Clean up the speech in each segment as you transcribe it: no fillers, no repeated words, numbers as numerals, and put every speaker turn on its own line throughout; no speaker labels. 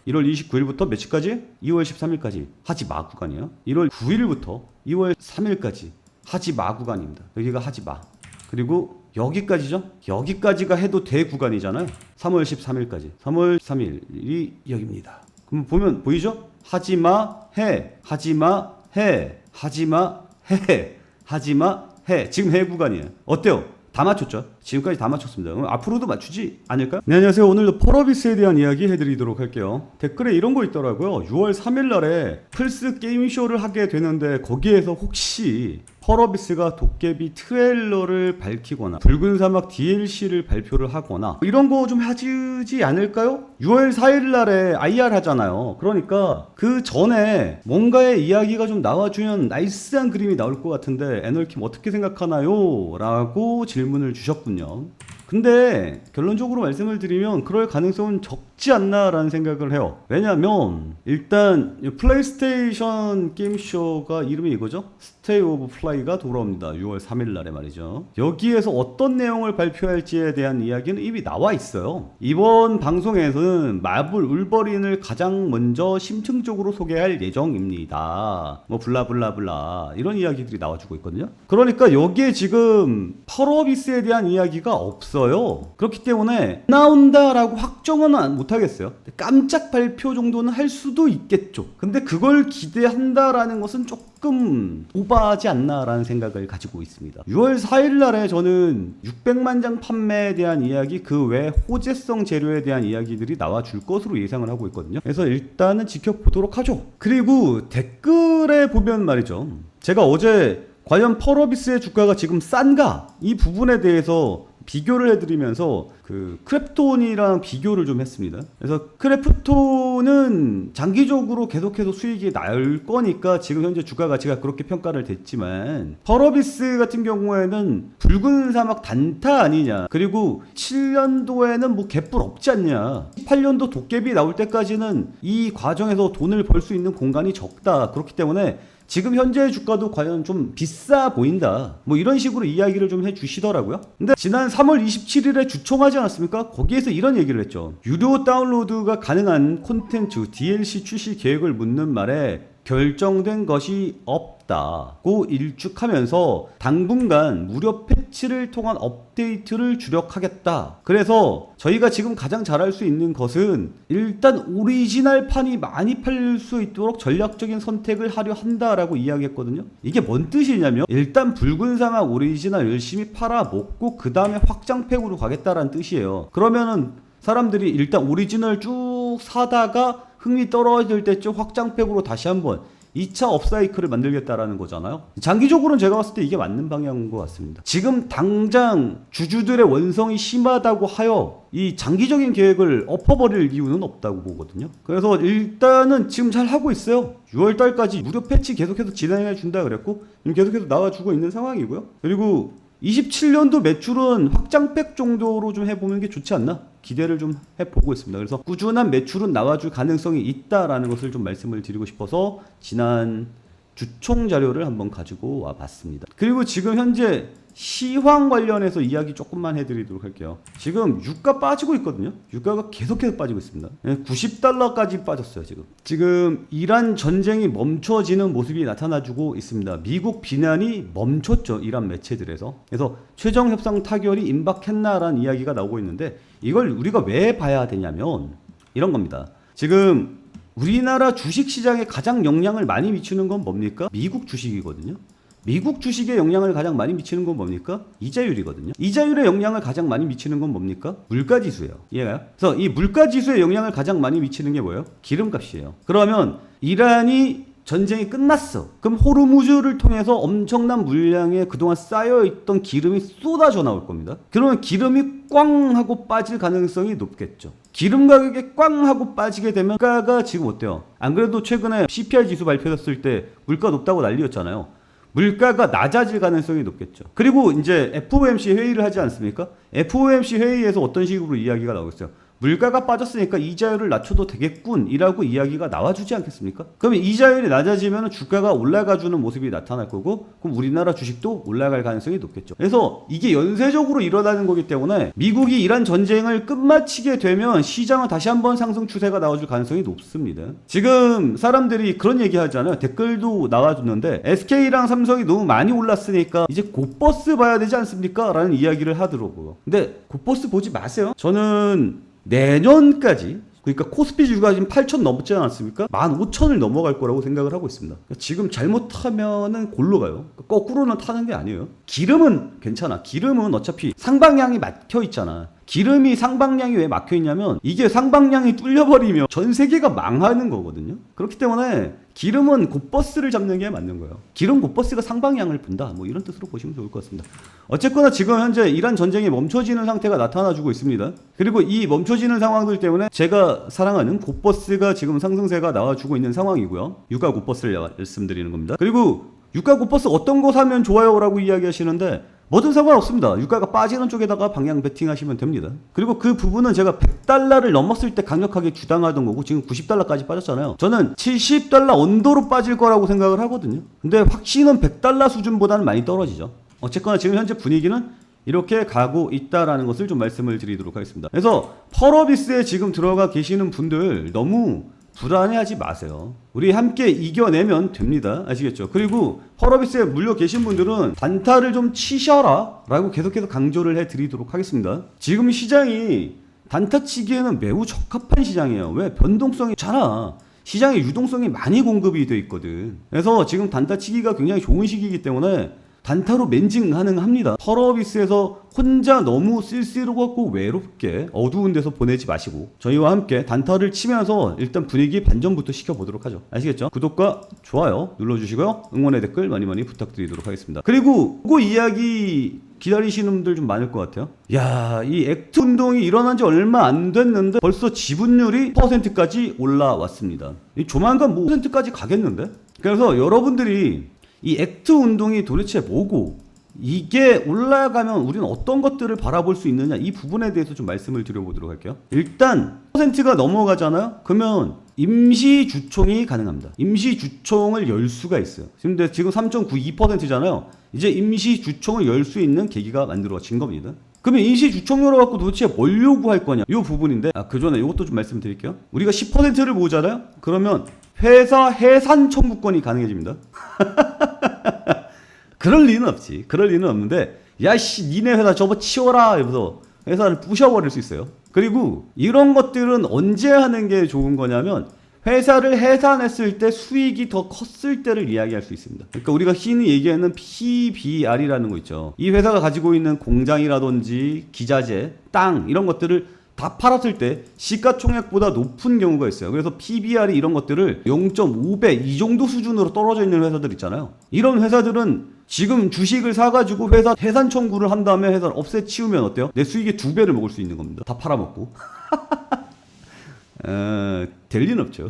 1월 29일부터 며칠까지? 2월 13일까지 하지마 구간이에요. 1월 9일부터 2월 3일까지 하지마 구간입니다. 여기가 하지마. 그리고 여기까지죠? 여기까지가 해도 돼 구간이잖아요. 3월 13일까지. 3월 3일이 여기입니다. 그럼 보면 보이죠? 하지마 해. 하지마 해. 하지마 해. 하지마 해. 지금 해 구간이에요. 어때요? 다 맞췄죠? 지금까지 다 맞췄습니다. 그럼 앞으로도 맞추지 않을까요? 네, 안녕하세요. 오늘도 펄어비스에 대한 이야기 해드리도록 할게요. 댓글에 이런 거 있더라고요. 6월 3일 날에 플스 게임쇼를 하게 되는데 거기에서 혹시 펄어비스가 도깨비 트레일러를 밝히거나 붉은 사막 DLC를 발표를 하거나 이런 거 좀 하지 않을까요? 6월 4일 날에 IR 하잖아요. 그러니까 그 전에 뭔가의 이야기가 좀 나와주면 나이스한 그림이 나올 것 같은데 애널킴 어떻게 생각하나요? 라고 질문을 주셨군요. 근데 결론적으로 말씀을 드리면 그럴 가능성은 적지 않나라는 생각을 해요. 왜냐면 일단 플레이스테이션 게임쇼가 이름이 이거죠? 스테이 오브 플라이가 돌아옵니다. 6월 3일 날에 말이죠. 여기에서 어떤 내용을 발표할지에 대한 이야기는 이미 나와 있어요. 이번 방송에서는 마블 울버린을 가장 먼저 심층적으로 소개할 예정입니다. 뭐 블라블라블라 이런 이야기들이 나와주고 있거든요. 그러니까 여기에 지금 펄어비스에 대한 이야기가 없어요. 그렇기 때문에 나온다라고 확정은 못하겠어요. 깜짝 발표 정도는 할 수도 있겠죠. 근데 그걸 기대한다라는 것은 조금 오버하지 않나라는 생각을 가지고 있습니다. 6월 4일 날에 저는 600만 장 판매에 대한 이야기, 그 외 호재성 재료에 대한 이야기들이 나와줄 것으로 예상을 하고 있거든요. 그래서 일단은 지켜보도록 하죠. 그리고 댓글에 보면 말이죠. 제가 어제 과연 펄어비스의 주가가 지금 싼가? 이 부분에 대해서 비교를 해드리면서 그 크랩톤이랑 비교를 좀 했습니다. 그래서 크래프톤은 장기적으로 계속해서 수익이 날 거니까 지금 현재 주가 가치가 그렇게 평가를 됐지만 펄어비스 같은 경우에는 붉은 사막 단타 아니냐, 그리고 7년도에는 뭐 개뿔 없지 않냐, 18년도 도깨비 나올 때까지는 이 과정에서 돈을 벌 수 있는 공간이 적다. 그렇기 때문에 지금 현재의 주가도 과연 좀 비싸 보인다. 뭐 이런 식으로 이야기를 좀 해주시더라고요. 근데 지난 3월 27일에 주총하지 않았습니까? 거기에서 이런 얘기를 했죠. 유료 다운로드가 가능한 콘텐츠 DLC 출시 계획을 묻는 말에 결정된 것이 없다고 일축하면서 당분간 무료 패치를 통한 업데이트를 주력하겠다. 그래서 저희가 지금 가장 잘할 수 있는 것은 일단 오리지널판이 많이 팔릴 수 있도록 전략적인 선택을 하려 한다라고 이야기했거든요. 이게 뭔 뜻이냐면 일단 붉은 사막 오리지널 열심히 팔아먹고 그 다음에 확장팩으로 가겠다라는 뜻이에요. 그러면은 사람들이 일단 오리지널 쭉 사다가 흥미 떨어질 때쯤 확장팩으로 다시 한번 2차 업사이클을 만들겠다라는 거잖아요. 장기적으로는 제가 봤을 때 이게 맞는 방향인 것 같습니다. 지금 당장 주주들의 원성이 심하다고 하여 이 장기적인 계획을 엎어버릴 이유는 없다고 보거든요. 그래서 일단은 지금 잘 하고 있어요. 6월달까지 무료 패치 계속해서 진행해 준다 그랬고 계속해서 나와주고 있는 상황이고요. 그리고 27년도 매출은 확장팩 정도로 좀 해보는 게 좋지 않나? 기대를 좀 해보고 있습니다. 그래서 꾸준한 매출은 나와줄 가능성이 있다라는 것을 좀 말씀을 드리고 싶어서 지난 주총 자료를 한번 가지고 와봤습니다. 그리고 지금 현재 시황 관련해서 이야기 조금만 해드리도록 할게요. 지금 유가 빠지고 있거든요. 유가가 계속해서 빠지고 있습니다. 90달러까지 빠졌어요. 지금 이란 전쟁이 멈춰지는 모습이 나타나주고 있습니다. 미국 비난이 멈췄죠. 이란 매체들에서. 그래서 최종 협상 타결이 임박했나라는 이야기가 나오고 있는데 이걸 우리가 왜 봐야 되냐면 이런 겁니다. 지금 우리나라 주식시장에 가장 영향을 많이 미치는 건 뭡니까? 미국 주식이거든요. 미국 주식에 영향을 가장 많이 미치는 건 뭡니까? 이자율이거든요. 이자율에 영향을 가장 많이 미치는 건 뭡니까? 물가지수예요. 이해가요? 그래서 이 물가지수에 영향을 가장 많이 미치는 게 뭐예요? 기름값이에요. 그러면 이란이 전쟁이 끝났어. 그럼 호르무즈를 통해서 엄청난 물량의 그동안 쌓여있던 기름이 쏟아져 나올 겁니다. 그러면 기름이 꽝 하고 빠질 가능성이 높겠죠. 기름 가격이 꽝 하고 빠지게 되면 물가가 지금 어때요? 안 그래도 최근에 CPI 지수 발표됐을 때 물가 높다고 난리였잖아요. 물가가 낮아질 가능성이 높겠죠. 그리고 이제 FOMC 회의를 하지 않습니까? FOMC 회의에서 어떤 식으로 이야기가 나오겠어요? 물가가 빠졌으니까 이자율을 낮춰도 되겠군 이라고 이야기가 나와주지 않겠습니까? 그러면 이자율이 낮아지면 주가가 올라가주는 모습이 나타날 거고 그럼 우리나라 주식도 올라갈 가능성이 높겠죠. 그래서 이게 연쇄적으로 일어나는 거기 때문에 미국이 이란 전쟁을 끝마치게 되면 시장은 다시 한번 상승 추세가 나와줄 가능성이 높습니다. 지금 사람들이 그런 얘기 하잖아요. 댓글도 나와줬는데 SK랑 삼성이 너무 많이 올랐으니까 이제 곧버스 봐야 되지 않습니까? 라는 이야기를 하더라고요. 근데 곧버스 보지 마세요. 저는 내년까지, 그러니까 코스피 주가 지금 8,000 넘지 않았습니까? 15,000을 넘어갈 거라고 생각을 하고 있습니다. 지금 잘못하면은 골로 가요. 거꾸로는 타는 게 아니에요. 기름은 괜찮아. 기름은 어차피 상방향이 막혀 있잖아. 기름이 상방향이 왜 막혀 있냐면 이게 상방향이 뚫려버리면 전 세계가 망하는 거거든요. 그렇기 때문에 기름은 곧버스를 잡는 게 맞는 거예요. 기름 곧버스가 상방향을 분다. 뭐 이런 뜻으로 보시면 좋을 것 같습니다. 어쨌거나 지금 현재 이란 전쟁이 멈춰지는 상태가 나타나주고 있습니다. 그리고 이 멈춰지는 상황들 때문에 제가 사랑하는 곧버스가 지금 상승세가 나와주고 있는 상황이고요. 유가 곧버스를 말씀드리는 겁니다. 그리고 유가 곧버스 어떤 거 사면 좋아요? 라고 이야기하시는데 뭐든 상관없습니다. 유가가 빠지는 쪽에다가 방향 베팅하시면 됩니다. 그리고 그 부분은 제가 100달러를 넘었을 때 강력하게 주장하던 거고 지금 90달러까지 빠졌잖아요. 저는 70달러 언더로 빠질 거라고 생각을 하거든요. 근데 확신은 100달러 수준보다는 많이 떨어지죠. 어쨌거나 지금 현재 분위기는 이렇게 가고 있다라는 것을 좀 말씀을 드리도록 하겠습니다. 그래서 펄어비스에 지금 들어가 계시는 분들 너무 불안해하지 마세요. 우리 함께 이겨내면 됩니다. 아시겠죠? 그리고 펄어비스에 물려 계신 분들은 단타를 좀 치셔라 라고 계속해서 강조를 해드리도록 하겠습니다. 지금 시장이 단타 치기에는 매우 적합한 시장이에요. 왜? 변동성이 많잖아. 시장에 유동성이 많이 공급이 돼 있거든. 그래서 지금 단타 치기가 굉장히 좋은 시기이기 때문에 단타로 멘징 가능합니다. 펄어비스에서 혼자 너무 쓸쓸하고 외롭게 어두운 데서 보내지 마시고 저희와 함께 단타를 치면서 일단 분위기 반전부터 시켜보도록 하죠. 아시겠죠? 구독과 좋아요 눌러주시고요. 응원의 댓글 많이 많이 부탁드리도록 하겠습니다. 그리고 그거 이야기 기다리시는 분들 좀 많을 것 같아요. 야, 이 액트 운동이 일어난 지 얼마 안 됐는데 벌써 지분율이 10%까지 올라왔습니다. 조만간 뭐 10%까지 가겠는데? 그래서 여러분들이 이 액트 운동이 도대체 뭐고 이게 올라가면 우리는 어떤 것들을 바라볼 수 있느냐 이 부분에 대해서 좀 말씀을 드려보도록 할게요. 일단 %가 넘어가잖아요. 그러면 임시 주총이 가능합니다. 임시 주총을 열 수가 있어요. 근데 지금 3.92%잖아요. 이제 임시 주총을 열 수 있는 계기가 만들어진 겁니다. 그러면 임시 주총 열어갖고 도대체 뭘 요구할 거냐 이 부분인데 그 전에 이것도 좀 말씀드릴게요. 우리가 10%를 모으잖아요. 그러면 회사 해산 청구권이 가능해집니다. 그럴 리는 없지. 그럴 리는 없는데 야씨 니네 회사 저거 치워라 이러면서 회사를 부셔버릴 수 있어요. 그리고 이런 것들은 언제 하는 게 좋은 거냐면 회사를 해산했을 때 수익이 더 컸을 때를 이야기할 수 있습니다. 그러니까 우리가 흔히 얘기하는 PBR이라는 거 있죠. 이 회사가 가지고 있는 공장이라든지 기자재, 땅 이런 것들을 다 팔았을 때 시가총액보다 높은 경우가 있어요. 그래서 PBR이 이런 것들을 0.5배 이 정도 수준으로 떨어져 있는 회사들 있잖아요. 이런 회사들은 지금 주식을 사가지고 회사 해산 청구를 한 다음에 회사를 없애치우면 어때요? 내 수익의 2배를 먹을 수 있는 겁니다. 다 팔아먹고. 될 리는 없죠.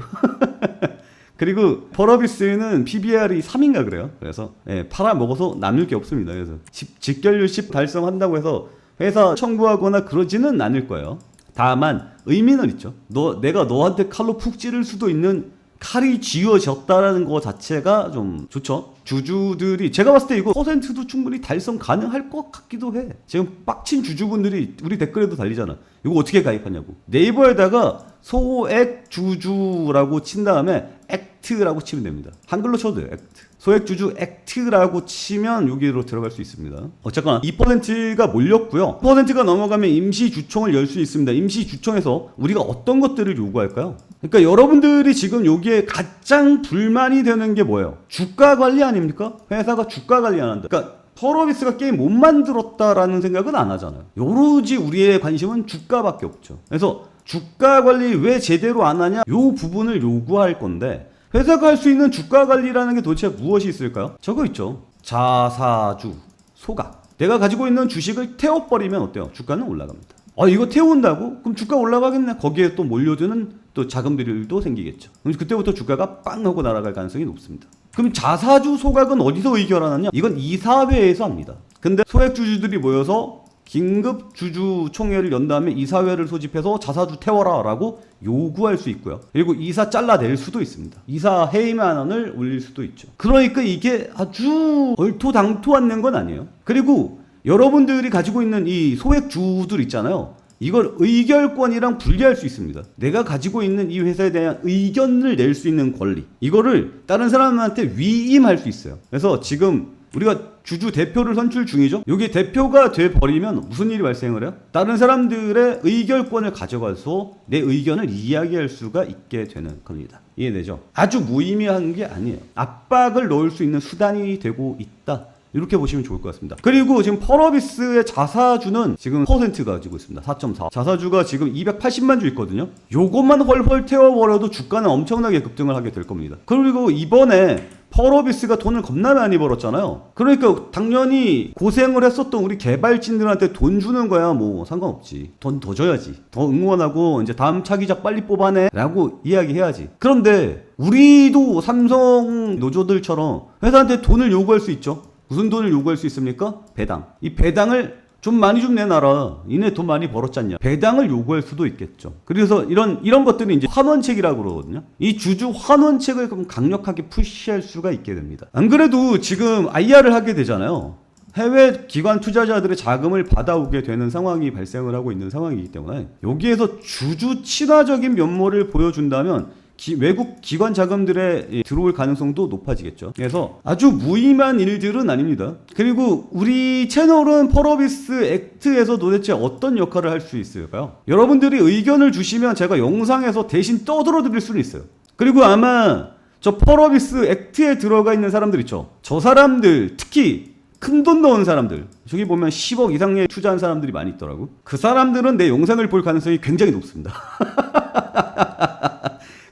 그리고 펄어비스는 PBR이 3인가 그래요. 그래서 팔아먹어서 남을 게 없습니다. 그래서 직결율 10 달성한다고 해서 회사 청구하거나 그러지는 않을 거예요. 다만 의미는 있죠. 내가 너한테 칼로 푹 찌를 수도 있는 칼이 쥐어졌다라는 거 자체가 좀 좋죠. 주주들이 제가 봤을 때 이거 %도 충분히 달성 가능할 것 같기도 해. 지금 빡친 주주분들이 우리 댓글에도 달리잖아. 이거 어떻게 가입하냐고. 네이버에다가 소액 주주라고 친 다음에 액트라고 치면 됩니다. 한글로 쳐도 돼요. 액트. 소액 주주 액트라고 치면 여기로 들어갈 수 있습니다. 어쨌거나 2%가 몰렸고요. 2%가 넘어가면 임시 주총을 열 수 있습니다. 임시 주총에서 우리가 어떤 것들을 요구할까요? 그러니까 여러분들이 지금 여기에 가장 불만이 되는 게 뭐예요? 주가 관리 아닙니까? 회사가 주가 관리 안 한다. 그러니까 펄어비스가 게임 못 만들었다라는 생각은 안 하잖아요. 오로지 우리의 관심은 주가밖에 없죠. 그래서 주가 관리 왜 제대로 안 하냐? 요 부분을 요구할 건데 회사가 할 수 있는 주가 관리라는 게 도대체 무엇이 있을까요? 저거 있죠. 자사주, 소각. 내가 가지고 있는 주식을 태워버리면 어때요? 주가는 올라갑니다. 이거 태운다고? 그럼 주가 올라가겠네. 거기에 또 몰려드는 또 자금들도 생기겠죠. 그럼 그때부터 주가가 빵 하고 날아갈 가능성이 높습니다. 그럼 자사주 소각은 어디서 의결하느냐? 이건 이사회에서 합니다. 근데 소액주주들이 모여서 긴급 주주총회를 연 다음에 이사회를 소집해서 자사주 태워라 라고 요구할 수 있고요. 그리고 이사 잘라낼 수도 있습니다. 이사 해임안을 올릴 수도 있죠. 그러니까 이게 아주 얼토당토 않는 건 아니에요. 그리고 여러분들이 가지고 있는 이 소액주들 있잖아요. 이걸 의결권이랑 분리할 수 있습니다. 내가 가지고 있는 이 회사에 대한 의견을 낼 수 있는 권리, 이거를 다른 사람한테 위임할 수 있어요. 그래서 지금 우리가 주주 대표를 선출 중이죠. 여기 대표가 돼버리면 무슨 일이 발생을 해요? 다른 사람들의 의결권을 가져가서 내 의견을 이야기할 수가 있게 되는 겁니다. 이해되죠? 아주 무의미한 게 아니에요. 압박을 넣을 수 있는 수단이 되고 있다. 이렇게 보시면 좋을 것 같습니다. 그리고 지금 펄어비스의 자사주는 지금 퍼센트가 가지고 있습니다. 4.4. 자사주가 지금 280만 주 있거든요. 요것만 헐헐 태워버려도 주가는 엄청나게 급등을 하게 될 겁니다. 그리고 이번에 펄어비스가 돈을 겁나 많이 벌었잖아요. 그러니까 당연히 고생을 했었던 우리 개발진들한테 돈 주는 거야 뭐 상관없지. 돈 더 줘야지. 더 응원하고 이제 다음 차기작 빨리 뽑아내 라고 이야기해야지. 그런데 우리도 삼성 노조들처럼 회사한테 돈을 요구할 수 있죠. 무슨 돈을 요구할 수 있습니까? 배당. 이 배당을 좀 많이 좀 내놔라. 이네 돈 많이 벌었잖냐. 배당을 요구할 수도 있겠죠. 그래서 이런 것들이 이제 환원책이라고 그러거든요. 이 주주 환원책을 그럼 강력하게 푸시할 수가 있게 됩니다. 안 그래도 지금 IR을 하게 되잖아요. 해외 기관 투자자들의 자금을 받아오게 되는 상황이 발생을 하고 있는 상황이기 때문에 여기에서 주주 친화적인 면모를 보여준다면 외국 기관 자금들의 들어올 가능성도 높아지겠죠. 그래서 아주 무의미한 일들은 아닙니다. 그리고 우리 채널은 펄어비스 액트에서 도대체 어떤 역할을 할 수 있을까요? 여러분들이 의견을 주시면 제가 영상에서 대신 떠들어 드릴 수는 있어요. 그리고 아마 저 펄어비스 액트에 들어가 있는 사람들 있죠. 저 사람들 특히 큰 돈 넣은 사람들, 저기 보면 10억 이상에 투자한 사람들이 많이 있더라고. 그 사람들은 내 영상을 볼 가능성이 굉장히 높습니다.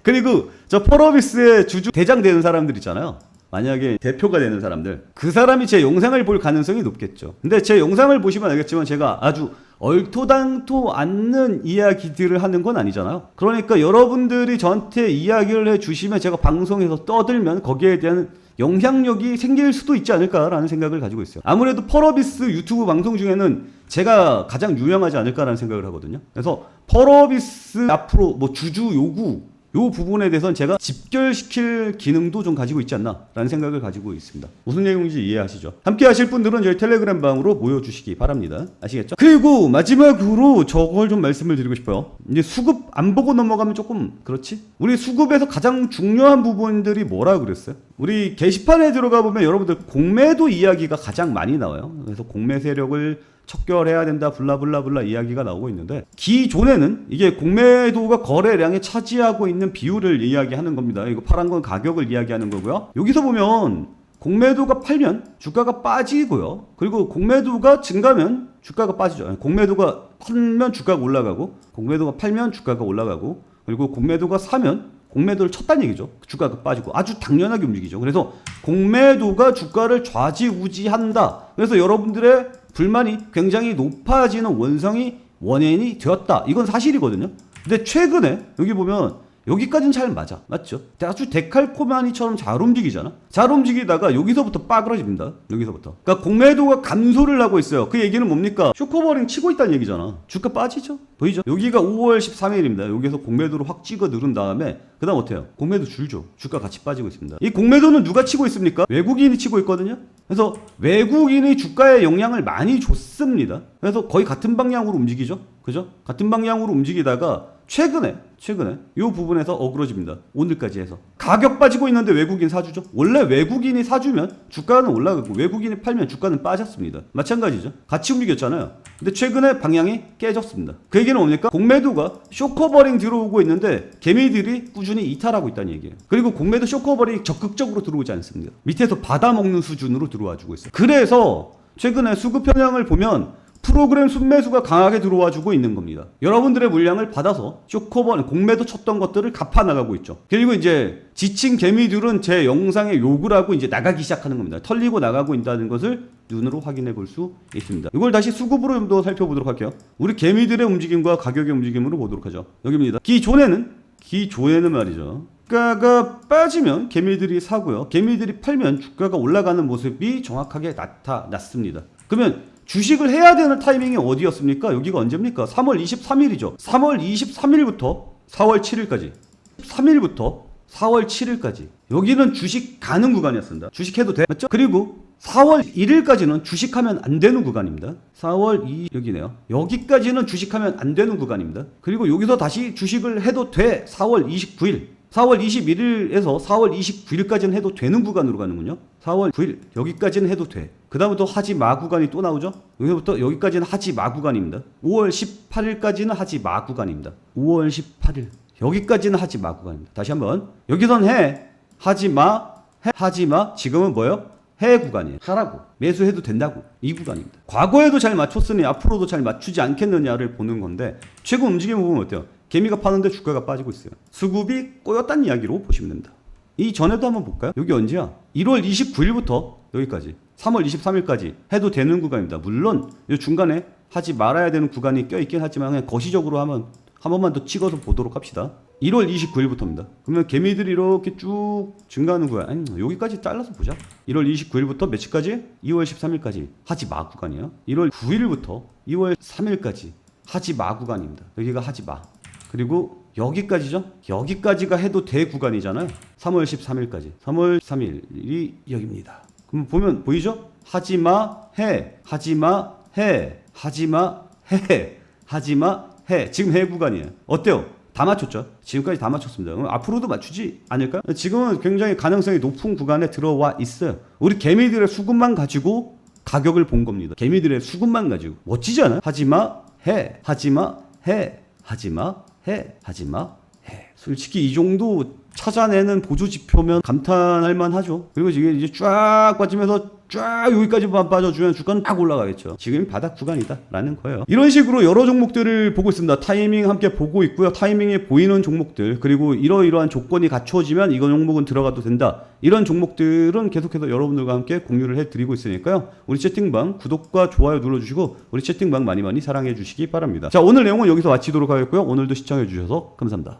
그리고 저 펄어비스의 주주 대장 되는 사람들 있잖아요. 만약에 대표가 되는 사람들, 그 사람이 제 영상을 볼 가능성이 높겠죠. 근데 제 영상을 보시면 알겠지만 제가 아주 얼토당토 않는 이야기들을 하는 건 아니잖아요. 그러니까 여러분들이 저한테 이야기를 해주시면 제가 방송에서 떠들면 거기에 대한 영향력이 생길 수도 있지 않을까라는 생각을 가지고 있어요. 아무래도 펄어비스 유튜브 방송 중에는 제가 가장 유명하지 않을까라는 생각을 하거든요. 그래서 펄어비스 앞으로 뭐 주주 요구 요 부분에 대해서는 제가 집결시킬 기능도 좀 가지고 있지 않나 라는 생각을 가지고 있습니다. 무슨 내용인지 이해하시죠? 함께 하실 분들은 저희 텔레그램 방으로 모여주시기 바랍니다. 아시겠죠? 그리고 마지막으로 저걸 좀 말씀을 드리고 싶어요. 이제 수급 안 보고 넘어가면 조금 그렇지? 우리 수급에서 가장 중요한 부분들이 뭐라 그랬어요? 우리 게시판에 들어가 보면 여러분들 공매도 이야기가 가장 많이 나와요. 그래서 공매 세력을 척결해야 된다 블라블라블라 이야기가 나오고 있는데, 기존에는 이게 공매도가 거래량에 차지하고 있는 비율을 이야기하는 겁니다. 이거 파란 건 가격을 이야기하는 거고요. 여기서 보면 공매도가 팔면 주가가 빠지고요. 그리고 공매도가 증가면 주가가 빠지죠. 공매도가 팔면 주가가 올라가고, 공매도가 팔면 주가가 올라가고, 그리고 공매도가 사면 공매도를 쳤다는 얘기죠. 주가가 빠지고 아주 당연하게 움직이죠. 그래서 공매도가 주가를 좌지우지한다. 그래서 여러분들의 불만이 굉장히 높아지는 원인이 되었다. 이건 사실이거든요. 근데 최근에 여기 보면 여기까지는 잘 맞아. 맞죠? 아주 데칼코마니처럼 잘 움직이잖아. 잘 움직이다가 여기서부터 빠그러집니다. 여기서부터. 그러니까 공매도가 감소를 하고 있어요. 그 얘기는 뭡니까? 쇼커버링 치고 있다는 얘기잖아. 주가 빠지죠? 보이죠? 여기가 5월 13일입니다. 여기서 공매도를 확 찍어 누른 다음에 그 다음 어때요? 공매도 줄죠. 주가 같이 빠지고 있습니다. 이 공매도는 누가 치고 있습니까? 외국인이 치고 있거든요. 그래서 외국인이 주가에 영향을 많이 줬습니다. 그래서 거의 같은 방향으로 움직이죠. 그죠? 같은 방향으로 움직이다가 최근에 이 부분에서 어그러집니다. 오늘까지 해서 가격 빠지고 있는데 외국인 사주죠. 원래 외국인이 사주면 주가는 올라가고 외국인이 팔면 주가는 빠졌습니다. 마찬가지죠. 같이 움직였잖아요. 근데 최근에 방향이 깨졌습니다. 그 얘기는 뭡니까? 공매도가 쇼커버링 들어오고 있는데 개미들이 꾸준히 이탈하고 있다는 얘기예요. 그리고 공매도 쇼커버링이 적극적으로 들어오지 않습니다. 밑에서 받아먹는 수준으로 들어와주고 있어요. 그래서 최근에 수급 현황을 보면 프로그램 순매수가 강하게 들어와주고 있는 겁니다. 여러분들의 물량을 받아서 쇼커버링 공매도 쳤던 것들을 갚아나가고 있죠. 그리고 이제 지친 개미들은 제 영상에 욕을 하고 이제 나가기 시작하는 겁니다. 털리고 나가고 있다는 것을 눈으로 확인해 볼 수 있습니다. 이걸 다시 수급으로 좀 더 살펴보도록 할게요. 우리 개미들의 움직임과 가격의 움직임으로 보도록 하죠. 여기입니다. 기존에는 말이죠. 주가가 빠지면 개미들이 사고요. 개미들이 팔면 주가가 올라가는 모습이 정확하게 나타났습니다. 그러면 주식을 해야 되는 타이밍이 어디였습니까? 여기가 언제입니까? 3월 23일이죠. 3월 23일부터 4월 7일까지. 3일부터 4월 7일까지. 여기는 주식 가는 구간이었습니다. 주식해도 돼. 맞죠? 그리고 4월 1일까지는 주식하면 안 되는 구간입니다. 4월 2일 여기네요. 여기까지는 주식하면 안 되는 구간입니다. 그리고 여기서 다시 주식을 해도 돼. 4월 29일. 4월 21일에서 4월 29일까지는 해도 되는 구간으로 가는군요. 4월 9일 여기까지는 해도 돼. 그 다음부터 하지 마 구간이 또 나오죠. 여기부터 여기까지는 하지 마 구간입니다. 5월 18일까지는 하지 마 구간입니다. 5월 18일 여기까지는 하지 마 구간입니다. 다시 한번 여기선 해 하지 마 해 하지 마. 지금은 뭐예요? 해 구간이에요. 하라고 매수해도 된다고 이 구간입니다. 과거에도 잘 맞췄으니 앞으로도 잘 맞추지 않겠느냐를 보는 건데 최근 움직임 보면 어때요? 개미가 파는데 주가가 빠지고 있어요. 수급이 꼬였다는 이야기로 보시면 됩니다. 이 전에도 한번 볼까요? 여기 언제야? 1월 29일부터 여기까지 3월 23일까지 해도 되는 구간입니다. 물론 이 중간에 하지 말아야 되는 구간이 껴있긴 하지만 그냥 거시적으로 한 번만 더 찍어서 보도록 합시다. 1월 29일부터입니다. 그러면 개미들이 이렇게 쭉 증가하는 구간. 아니 여기까지 잘라서 보자. 1월 29일부터 며칠까지? 2월 13일까지 하지 마 구간이에요. 1월 9일부터 2월 3일까지 하지 마 구간입니다. 여기가 하지 마. 그리고 여기까지죠? 여기까지가 해도 돼 구간이잖아요. 3월 13일까지. 3월 3일이 여기입니다. 그럼 보면 보이죠? 하지마 해 하지마 해 하지마 해 하지마 해. 지금 해 구간이에요. 어때요? 다 맞췄죠? 지금까지 다 맞췄습니다. 그럼 앞으로도 맞추지 않을까요? 지금은 굉장히 가능성이 높은 구간에 들어와 있어요. 우리 개미들의 수급만 가지고 가격을 본 겁니다. 개미들의 수급만 가지고. 멋지지 않아요? 하지마 해 하지마 해 하지마 해 하지마 해. 솔직히 이 정도 찾아내는 보조 지표면 감탄할 만하죠. 그리고 이게 이제 쫙 빠지면서 쫙 여기까지만 빠져주면 주가는 딱 올라가겠죠. 지금 바닥 구간이다라는 거예요. 이런 식으로 여러 종목들을 보고 있습니다. 타이밍 함께 보고 있고요. 타이밍에 보이는 종목들 그리고 이러이러한 조건이 갖추어지면 이건 종목은 들어가도 된다. 이런 종목들은 계속해서 여러분들과 함께 공유를 해드리고 있으니까요. 우리 채팅방 구독과 좋아요 눌러주시고 우리 채팅방 많이 사랑해 주시기 바랍니다. 자, 오늘 내용은 여기서 마치도록 하겠고요. 오늘도 시청해 주셔서 감사합니다.